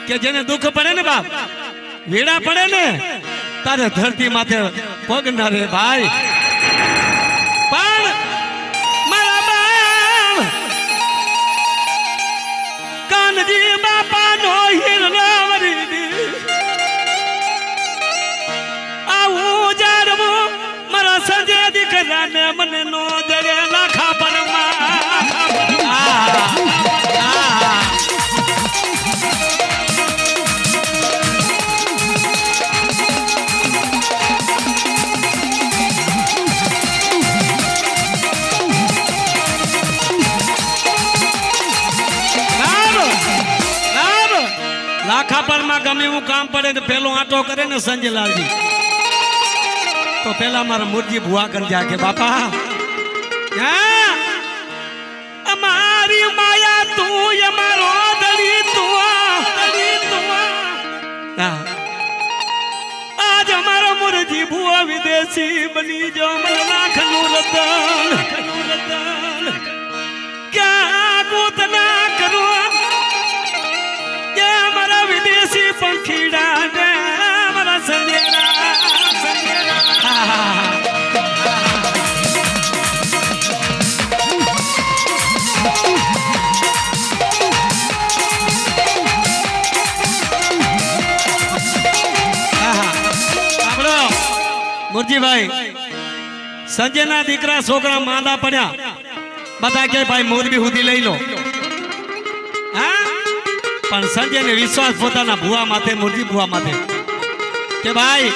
કે જેને દુઃખ પડે ને બાપ વેડા પડે ને તારે ધરતી માથે પગ ના રે ભાઈ પણ મારા બાપ કાનજી બાપા નો હિરનાવરી આવું જાડવું મારા સંજય દીકરાને મને નો જડે લાખા પરમાં લાખાપર માં ગમે એવું કામ પડે તો પેલો આટો કરે ને સંજયલાલજી તો પેલા મારા મૂર્તિ ભુવા કરી જાય કે બાપા અમારી માયા તું અમારો દળી તું આજ અમારો મૂર્તિ ભુવા વિદેશી બની જો મને લાખ નું રતન ક્યાં ગોત ના કરું વિદેશી પંખીડા ને મારા સંજેરા મુરજીભાઈ સંજયના દીકરા છોકરા માંદા પડ્યા બધા કે ભાઈ મોરબી સુધી લઈ લો પણ સંજય ને વિશ્વાસ પોતાના ભુવા માથે મૂર્તિ ભુવા માથે કે ભાઈ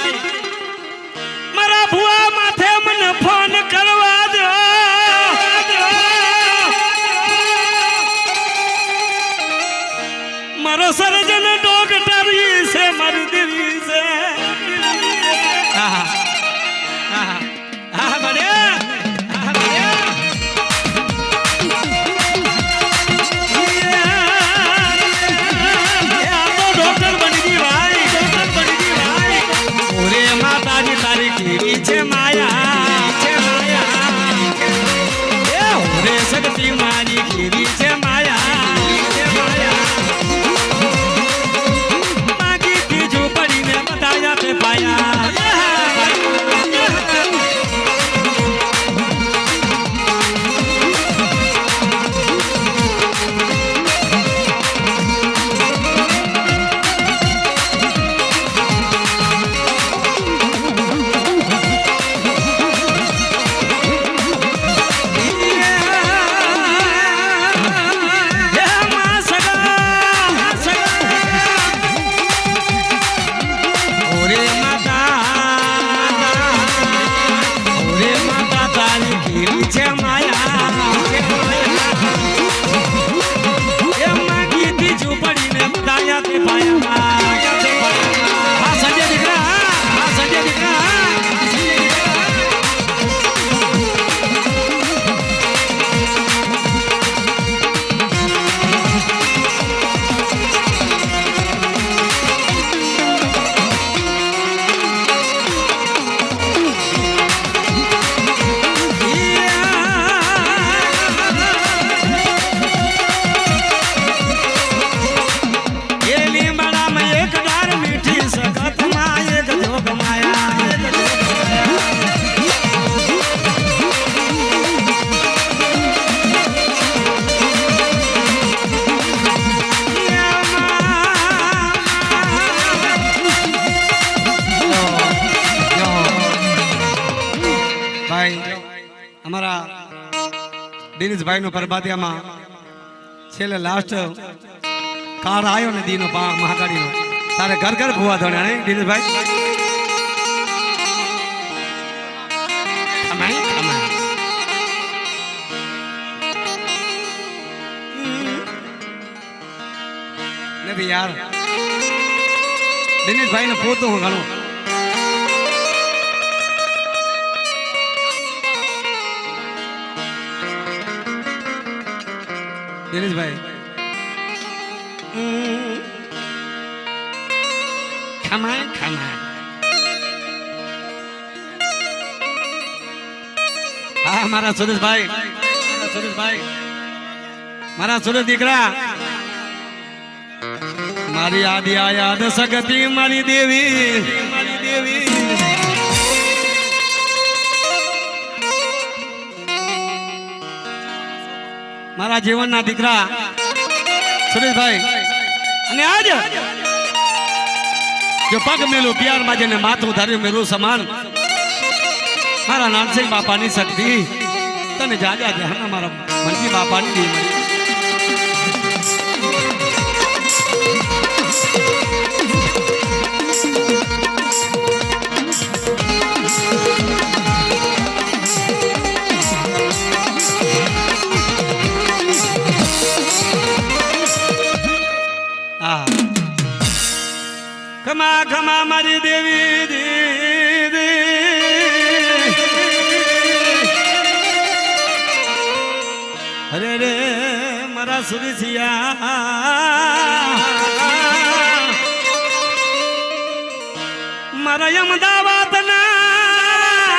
મારા ભુવા માથે મને ફોન કરવા દો મારો સર્જન ડોક્ટર છે મારી દેવી છે દિનેશભાઈ નો પરબાદિયામાં છેલ્લે લાસ્ટ કાર્ડ આવ્યો ને દીનો મહાકાળી નો તારે ઘર ઘર ભુવા ધોણ્યા ને દિનેશભાઈ નથી યાર દિનેશભાઈ ને પોતો હું ઘણું દિનેશભાઈ ખમાય ખમાય હા મારા સુરેશભાઈ મારા સુરેશ દીકરા મારી આદિ આયાદ સગતી મારી દેવી મારા જીવનના દીકરા સુરેશભાઈ અને આજ જો પગ મેલું પિયાર માં જેને માથું ધાર્યું મેલું સમાન મારા નાનસિંહ બાપાની શક્તિ તને જાજા ધ્યાન મારા મનજી બાપાની દી મળી ખમા ખમા મારી દેવી અરે રે મારા સુરસિયા મારા અમદાવાદ ના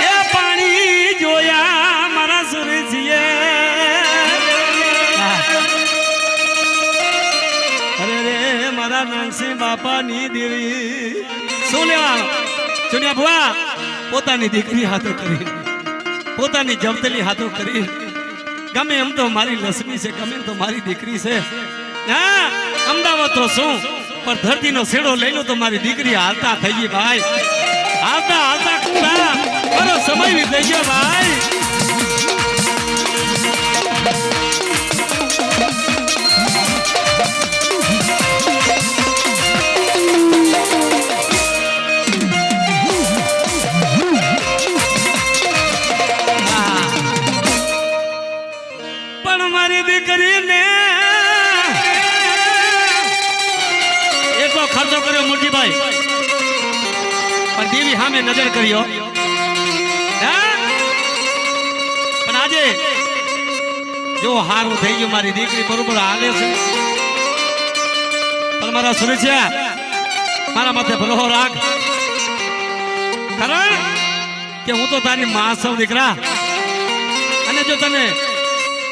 એ પાણી જોયા મારા સુરસિયા અરે રે મારા નાનસિંહ બાપાની દેવી શું લેવાનું ચુનિયા ભુવા પોતાની દીકરી હાથો કરી પોતાની જમતલી હાથો કરી ગમે એમ તો મારી લક્ષ્મી છે ગમે એમ તો મારી દીકરી છે હા અમદાવાદ તો શું પણ ધરતીનો છેડો લઈ લો તો મારી દીકરી હાલતા થઈ ગઈ ભાઈ હાલતા હાલતા કુડા મારો સમય વીતી ગયો ભાઈ દીકરીને એટલો ખર્ચો કર્યો મુરજીભાઈ પણ દેવી સામે નજર કર્યો પણ આજે જો હારું થઈ ગયું મારી દીકરી બરોબર હાલે છે પણ મારા સુરજ્યા મારા માથે ભરોસો રાખ કારણ કે હું તો તારી માં સૌ દીકરા અને જો તને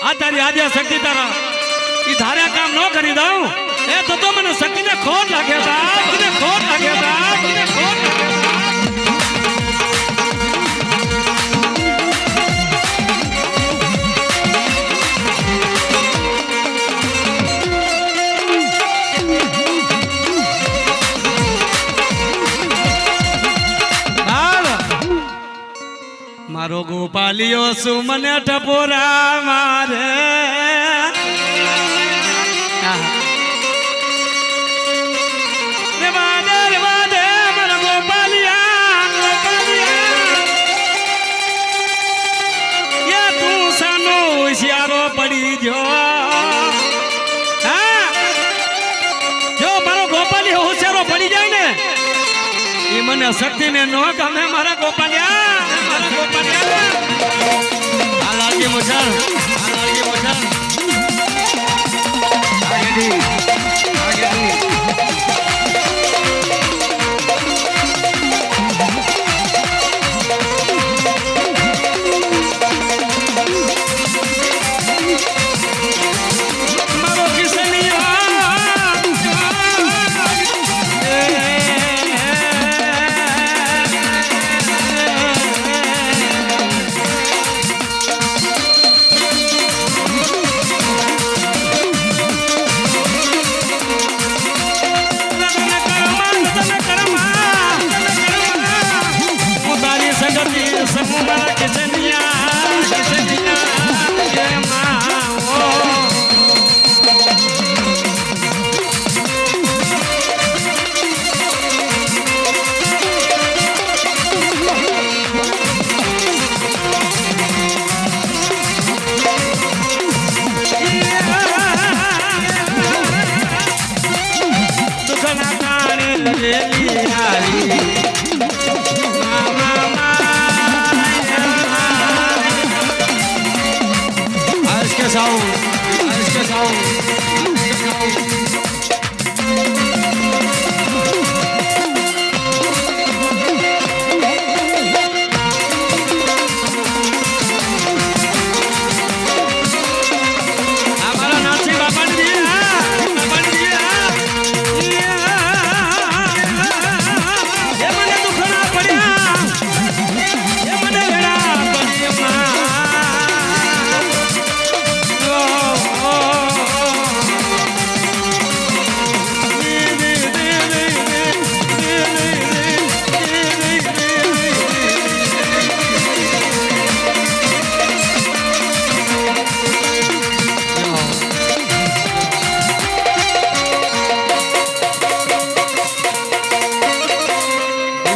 આ તારી આદ્યા શક્તિ તારા ઈ ધાર્યા કામ ન કરી દઉં એ તો મને શક્તિને ખોટ લાગે બાપ મને ખોટ લાગે બાપ મને ખોટ લાગે મારો ગોપાલિયો સુ મને ટપોરા મારે તું સાનો હોશિયારો પડી જો મારો ગોપાલિયો હોશિયારો પડી જાય ને એ મને શક્તિ ને ન ગમે મારા ગોપાલિયા આલાજી મોછર આગેડી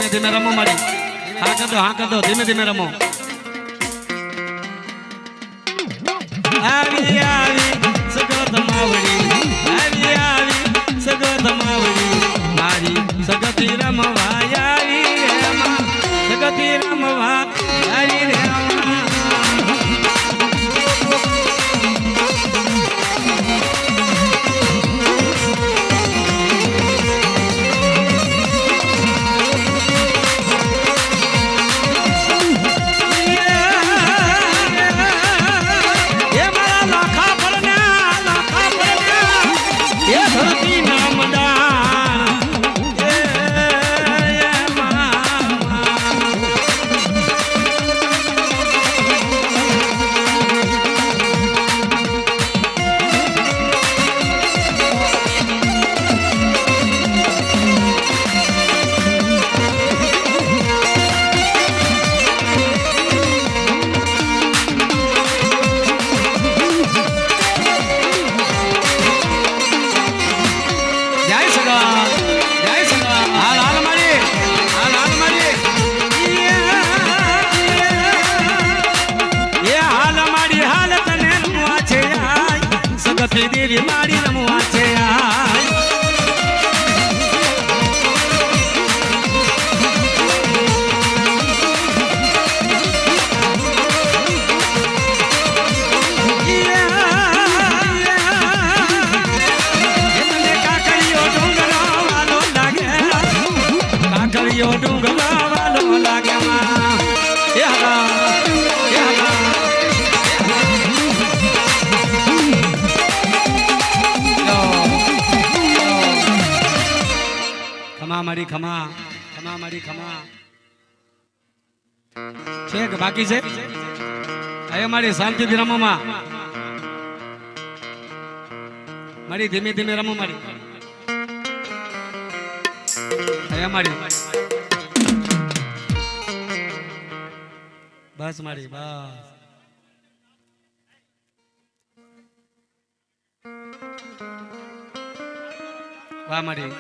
ધીમે ધીમે રમો મારી હા કર દો ધીમે ધીમે રમો આવી આવી સગત માવડી આવી આવી સગત માવડી મારી સગતી રમવા આવી રે માં સગતી રમવા આવી રે દેવી મારી રમવા છે કાકડીઓ ડુંગરા વાલો લાગે માં ખમા મારી ખમા ખમા મારી ખમા છે કે બાકી છે હવે મારી શાંતિથી રમો માં મારી ધીમે ધીમે રમો મારી હવે મારી બસ મારી બસ વાહ મારી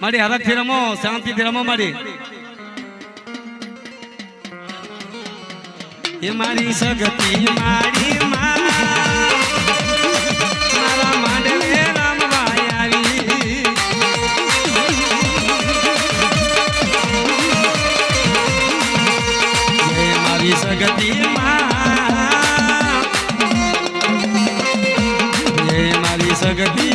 મારી હાલતથી રમો શાંતિથી રમો મારી એ મારી સગતી મારી મારા માંડવે રમવા આવી એ મારી સગતી એ મારી સગતી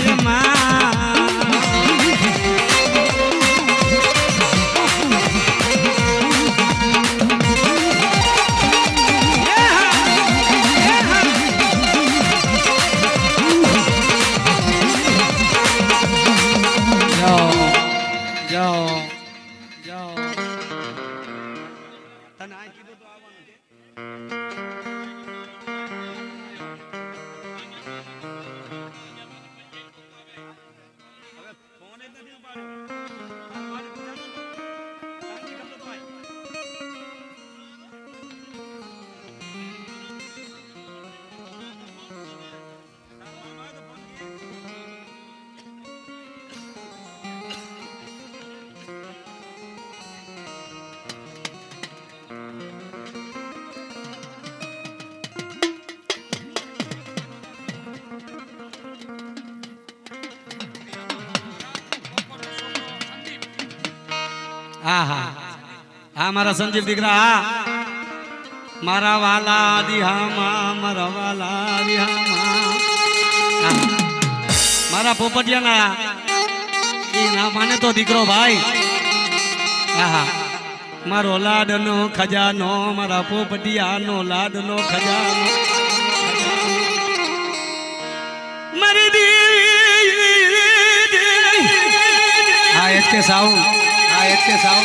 હા હા હા મારા સંજીવ દીકરા હા મારા વાલા દિહામાં મારા વાલા દિહામાં મારા પોપટિયાના એ ના માને તો દીકરો ભાઈ હા મારો લાડનો ખજાનો મારા પોપટિયાનો લાડનો ખજાનો મારી દી હા એટલે સાઉન્ડ કે સાઉ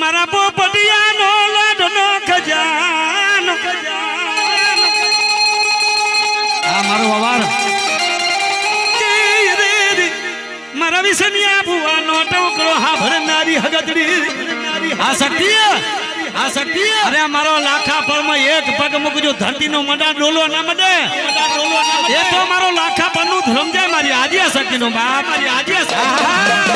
મારા પોપટિયાનો લાડનો ખજાનો આ મારો અવાર મારા વિસનિયા ભુવાનો ટોકરો હા ભરનારી હગદડી આ શક્તિ અરે મારો લાખા પરમાં એક પગ મૂકજો ધરતીનો મડા ડોલો ના મડે એ તો મારો લાખા પરનું સમજાય મારી આદિયા શક્તિનો બાપ મારી આદિયા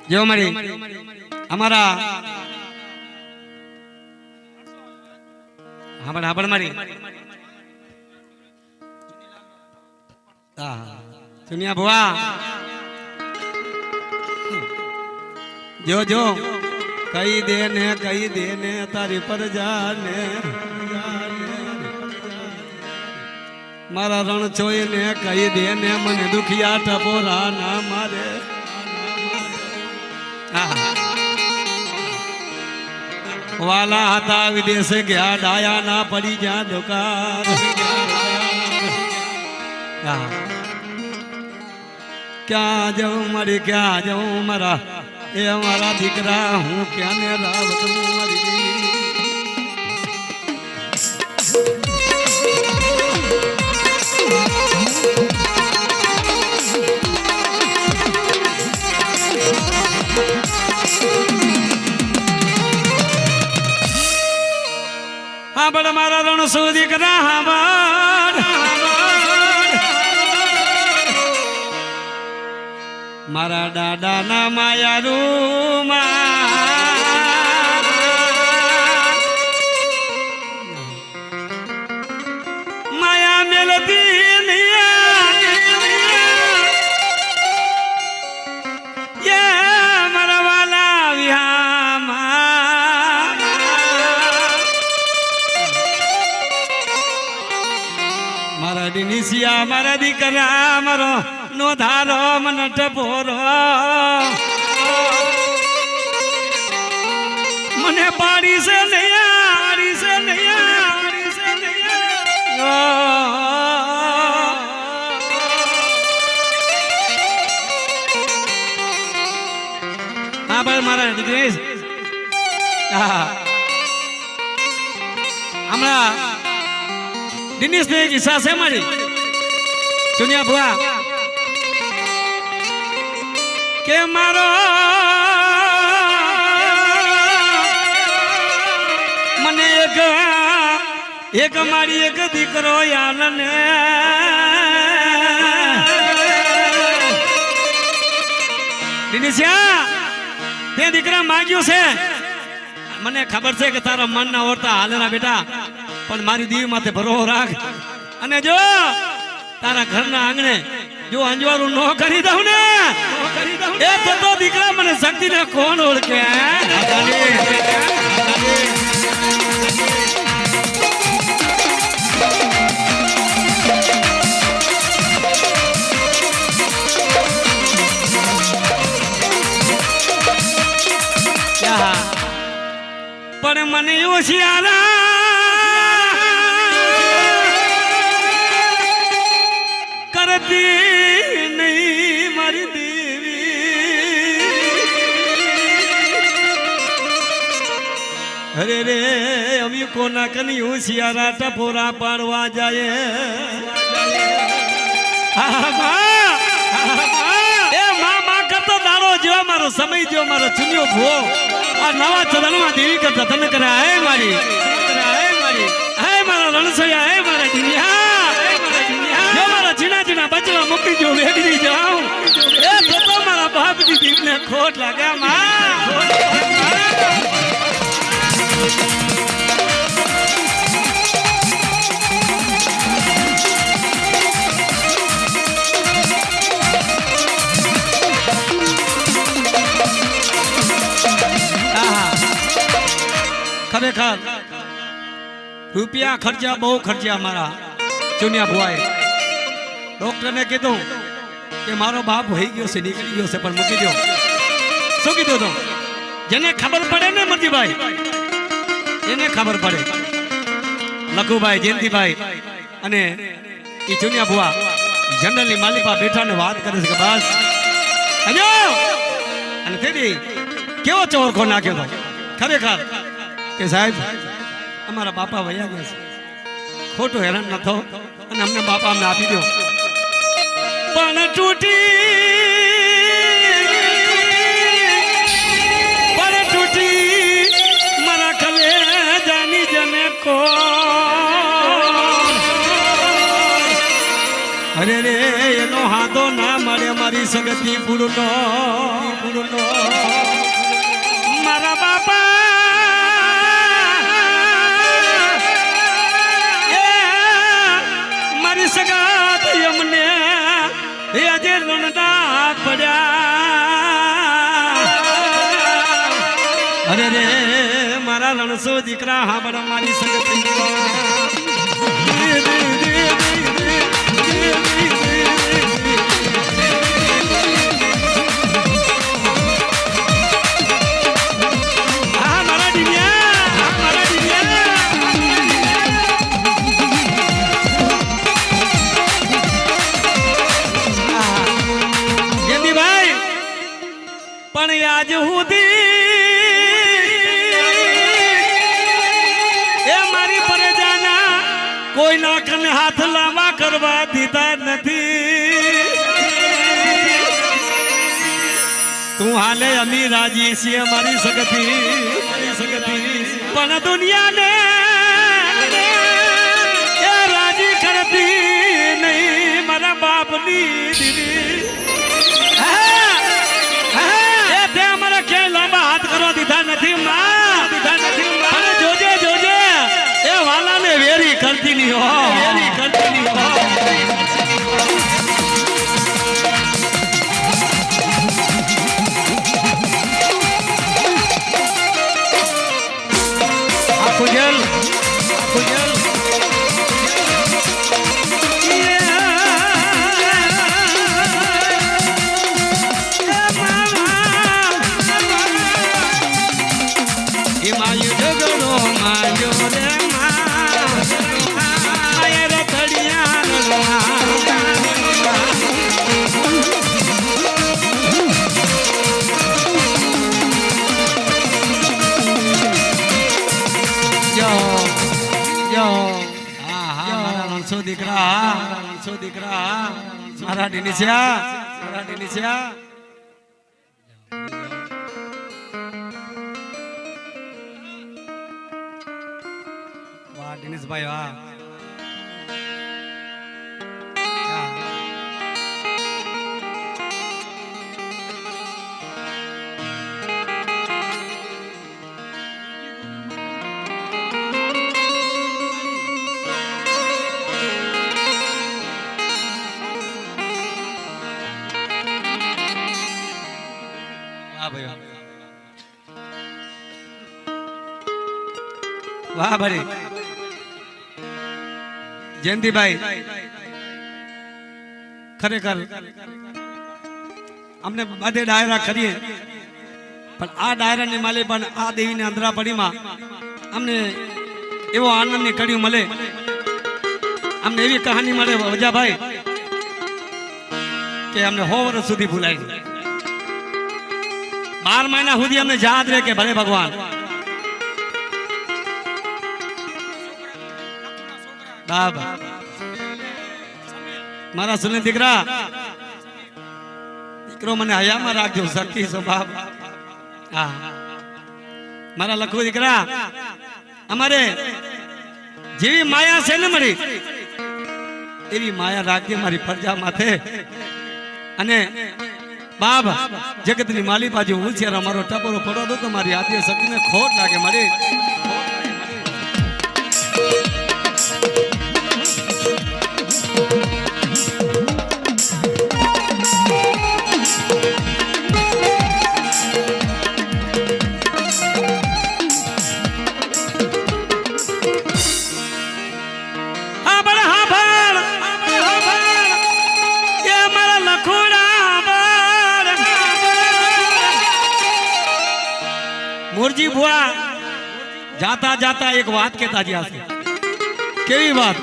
જો મારી અમારા હાબળ મારી સુનિયા ભુવા જો જો કહી દે ને તારી પર જાને મારા રણ છોય ને કહી દે ને મને દુખિયા ટપોરા ના મારે વાલા હતા વિદેશે ગયા ડાયા ના પડી જ્યાં દુકાન ક્યાં જાઉં મારી ક્યાં જાઉં મારા એ મારા દીકરા હું ક્યાં ને રાવત મારી હા બડ મારા રણ શું દીકરા હા બડ મારા દાદા ના માયા રૂમાં માયા મેલતી મારા વાલા વિહામાં મારા દિનિસિયા મારા દીકરા મારો નો ધારો મન ટપોરો મને પાડી છે નૈયારી છે નૈયારી છે હા ભાઈ મારા દિનેશ હમણાં દિનેશ ને એક હિસ્સા છે મારી સુનિયા ભુવા કે મારો મને એક મારી એક દીકરો યાર ને દિનેશિયા તે દીકરા માંગ્યું છે મને ખબર છે કે તારા મન ના ઓરતા હાલના બેટા પણ મારી દીવ માથે ભરોસો રાખ અને જો તારા ઘરના આંગણે જો અંજવાળું ન કરી દઉં ને એ તો દીકરા મને શક્તિ ને કોણ ઓળખે પણ મને હોશિયારા કરતી નહીં મારી દેવી અરે રે અમી કોના કની હોશિયારા ટપોરા પાડવા જાય એ મા કરતો દાડો જેવો મારો સમય જેવો મારો ચુન્યો ભો આ નવા ચરણમાં દેવી કરતા તને કરે હે મારી હે મારા રણસોયા હે મારા દિનિયા જો મારા જીણા બચવા મૂકી જો વેગરી જાઉં એ તો મારા બાપની દીકને ખોટ લાગે માં ખરેખર રૂપિયા ખર્ચા બહુ ખર્ચા મારા ચુનિયા ભુવાએ ડોક્ટરને કીધું કે મારો બાપ વહી ગયો છે નીકળી ગયો છે પણ મૂકી દો શું કીધું તો જેને ખબર પડે ને મરજીભાઈ એને ખબર પડે લખુભાઈ જયંતિભાઈ અને એ ચુનિયા ભુવા જનરલની માલિકા બેઠાને વાત કરે છે કે બસ હજો અને તેથી કેવો ચોરખો નાખ્યો હતો ખરેખર કે સાહેબ અમારા બાપા વયા ગયા છે ખોટું હેરાન ન થો અને અમને બાપા અમને આપી દો પણ તૂટી મારા ખલે જાની જને કો અરે રે એનો હાથો ના મળે મારી સગતી પૂરનો ફૂલો મારા બાપા મારી સગાત અમને આજે રણદા પડ્યા અરે રે મારા રણસો દીકરા હા બડા મારી સગત આજ સુધી એ મારી પરજાના કોઈ ના કને હાથ લાંબા કરવા દીધા નથી તું હાલે અમી રાજી છીએ મારી સગતી પણ દુનિયાને એ રાજી કરતી નહીં મારા બાપની દીદી દીધા નથી જોજે જોજે એ વાલાને વેરી કરતી નહીં હો વેરી કરતી નહીં હો ખુજલ દીકરા મારા ડીનિસિયા વાહ ડીનિસભાઈ વાહ વાહ ભાઈ જયંતિભાઈ ખરેખર અમને બધે ડાયરા કરીએ પણ આ ડાયરાની માલે પણ આ દેવીને અંધરાપડીમાં અમને એવો આનંદની કડીઓ મળે અમને એવી કહાની મળે વજાભાઈ કે અમને 100 વર્ષ સુધી ભૂલાય 12 મહિના સુધી અમને યાદ રહે કે ભલે ભગવાન બાબા મારા સુને દીકરો મને હયામાં રાખજો સખી સ્વભાવ હા મારા લખો દીકરા અમારે જેવી માયા છે ને મળી એવી માયા રાખજે મારી ફરજા માથે અને બાપ જગતની માલી બાજુ હું છે અમારો ટપોરો પડો દો તો મારી આદિ સખીને ખોટ લાગે મારી મોરજી ભુआ જાતા જાતા એક વાત કહેતા જ્યા છે કેવી વાત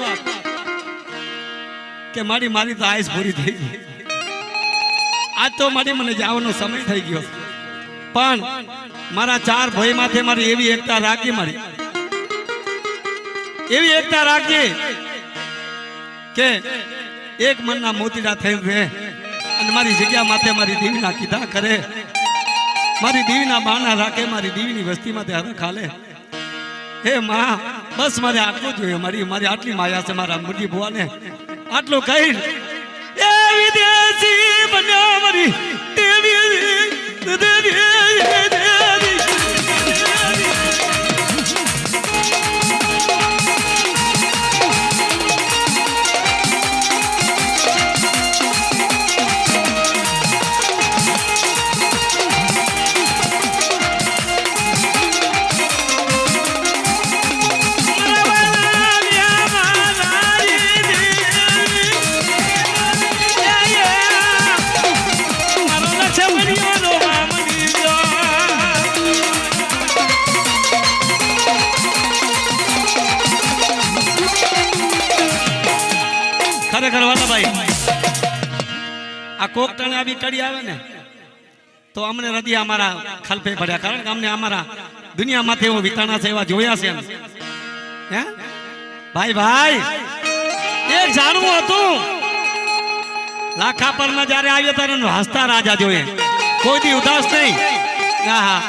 કે મારી તો આયુષ પૂરી થઈ ગઈ આજ તો મને જવાનો સમય થઈ ગયો પણ મારા 4 ભાઈ માથે મારી એવી એકતા રાખજે મારી એવી એકતા રાખજે કે એક મનના મોતીડા થઈ રહે અને મારી જગ્યા માથે મારી દેવીના કીધા કરે મારી દેવીના બાણા રાખે મારી દેવીની વસ્તીમાં તે હર ખાલે હે માં બસ મારે આટલું જોઈએ મારી આટલી માયા છે મારા મોરજી ભુવાને આટલું કહી એ વિદેશી બન્યો મારી દેવી ખરેખર વાલાભાઈ આ કોક ટણે આવી કડી આવે ને તો અમને હૃદય અમારા ખલફે પડ્યા, કારણ કે અમને અમારા દુનિયામાંથી એવો વિતાણા છે એવા જોયા છે હે ભાઈ ભાઈ એક જાણવું હતું લાખા પર ના જ્યારે આવ્યો ત્યારે હસતા રાજા જોઈએ, કોઈ દી ઉદાસ નહીં. હા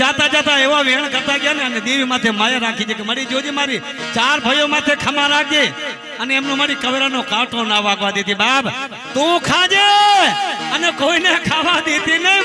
જાતા જાતા એવા વેણ કરતા ગયા ને, અને દેવી માથે માયા રાખી છે કે મળી જોજે મારી 4 ભાઈઓ માથે ખમા રાખજે, અને એમનો મારી કવરાનો કાંટો ના વાગવા દેતી. બાપ તું ખાજે અને કોઈને ખાવા દેતી નહીં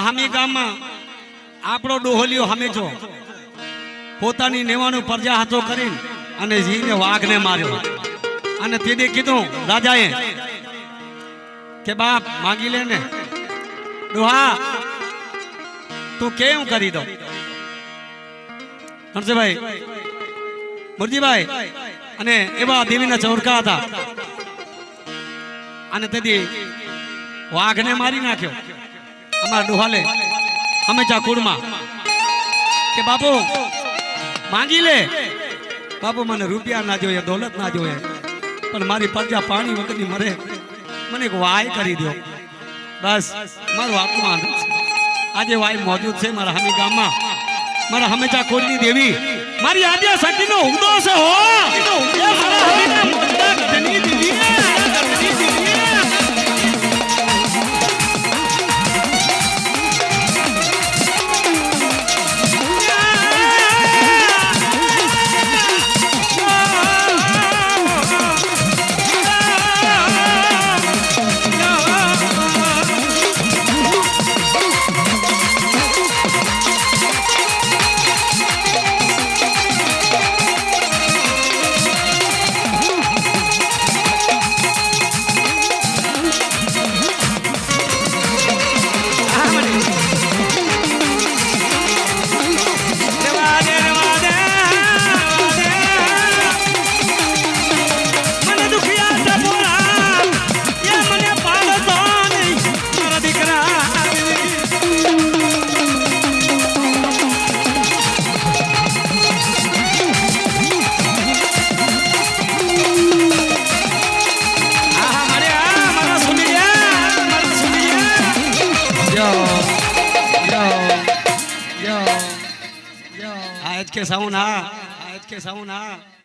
હામી ગામમાં આપણો ડોહલિયો હમેજો પોતાની નેવાનું પ્રજા હાથો કરીને અને જીને વાઘને માર્યો, અને તેને કીધું રાજાએ કે બાપ માંગી લે ને ડોહા તું કેમ કરી દો. હરસેભાઈ મુરજીભાઈ અને એવા દેવીના ચોરકા હતા, અને તેથી વાઘને મારી નાખ્યો અમારા ડોહાલે હંમેશા કુળમાં કે બાપુ માંગી લે, બાપુ મને રૂપિયા ના જોઈએ, દોલત ના જોઈએ, પણ મારી પ્રજા પાણી વગરની મરે, મને એક વાય કરી દો બસ. મારું આટલું આનંદ છે. આજે વાય મોજૂદ છે મારા હમી ગામમાં, મારા હંમેશા કુળની દેવી મારી આદ્ય શક્તિનો ઉગદો છે હો, એ મારા હમીના મોજના ગઢની દેવી. आज के साउन हा